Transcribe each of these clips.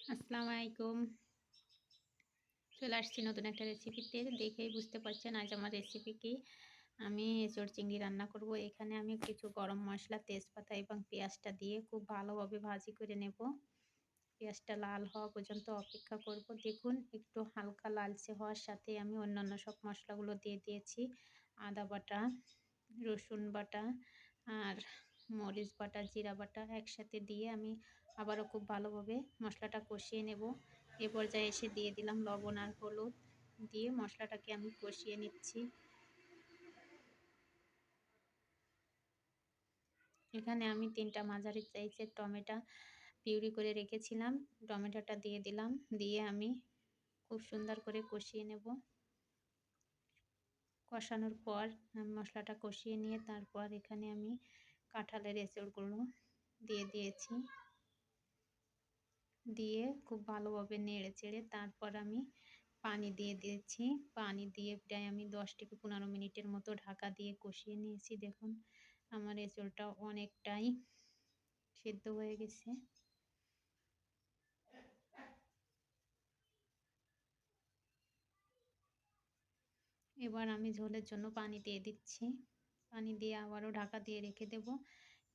আসসালামু আলাইকুম। চলে আসছি নতুন একটা রেসিপিতে। দেখেই বুঝতে পারছেন আজ আমার রেসিপি কি। আমি এঁচোড় চিংড়ি রান্না করব। এখানে আমি কিছু গরম মশলা, তেজপাতা এবং পেঁয়াজটা দিয়ে খুব ভালোভাবে ভাজি করে নেব। পেঁয়াজটা লাল হওয়া পর্যন্ত অপেক্ষা করব। দেখুন একটু হালকা লালচে হওয়ার সাথে আমি অন্যান্য সব মশলাগুলো দিয়ে দিয়েছি। আদা বাটা, রসুন বাটা আর মরিচ বাটা, জিরা বাটা একসাথে দিয়ে আমি আবারও খুব ভালোভাবে মশলাটা কষিয়ে নেব। এ পর্যায়ে এসে দিয়ে দিলাম লবণ আর হলুদ দিয়ে মশলাটাকে আমি কষিয়ে নিচ্ছি। এখানে আমি ৩টা মাঝারি সাইজের টমেটো পিউরি করে রেখেছিলাম। টমেটোটা দিয়ে দিলাম। দিয়ে আমি খুব সুন্দর করে কষিয়ে নেব। কষানোর পর মশলাটা কষিয়ে নিয়ে তারপর এখানে আমি কাঁঠালের এঁচড়গুলো দিয়ে দিয়েছি। দিয়ে খুব ভালোভাবে নেড়ে চেড়ে তারপর আমি পানি দিয়ে দিয়েছি। পানি দিয়ে প্রায় আমি ১০ থেকে ১৫ মিনিটের মতো ঢাকা দিয়ে কষিয়ে নিয়েছি। দেখুন আমার এঁচড়টা অনেকটাই সেদ্ধ হয়ে গেছে। এবার আমি ঝোলের জন্য পানি দিয়ে দিচ্ছি। পানি দিয়ে আবারও ঢাকা দিয়ে রেখে দেব।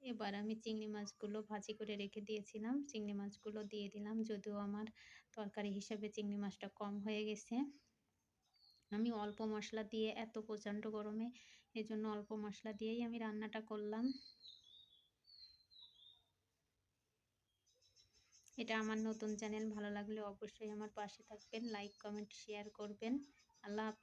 এবার আমি চিংড়ি মাছগুলো ভাজি করে রেখে দিয়েছিলাম। চিংড়ি মাছগুলো দিয়ে দিলাম। যদিও আমার তরকারি হিসেবে চিংড়ি মাছটা কম হয়ে গেছে। আমি অল্প মশলা দিয়ে এত প্রচণ্ড গরমে এজন্য অল্প মশলা দিয়েই আমি রান্নাটা করলাম। এটা আমার নতুন চ্যানেল, ভালো লাগলে অবশ্যই আমার পাশে থাকবেন, লাইক, কমেন্ট, শেয়ার করবেন। আল্লাহ হাফেজ।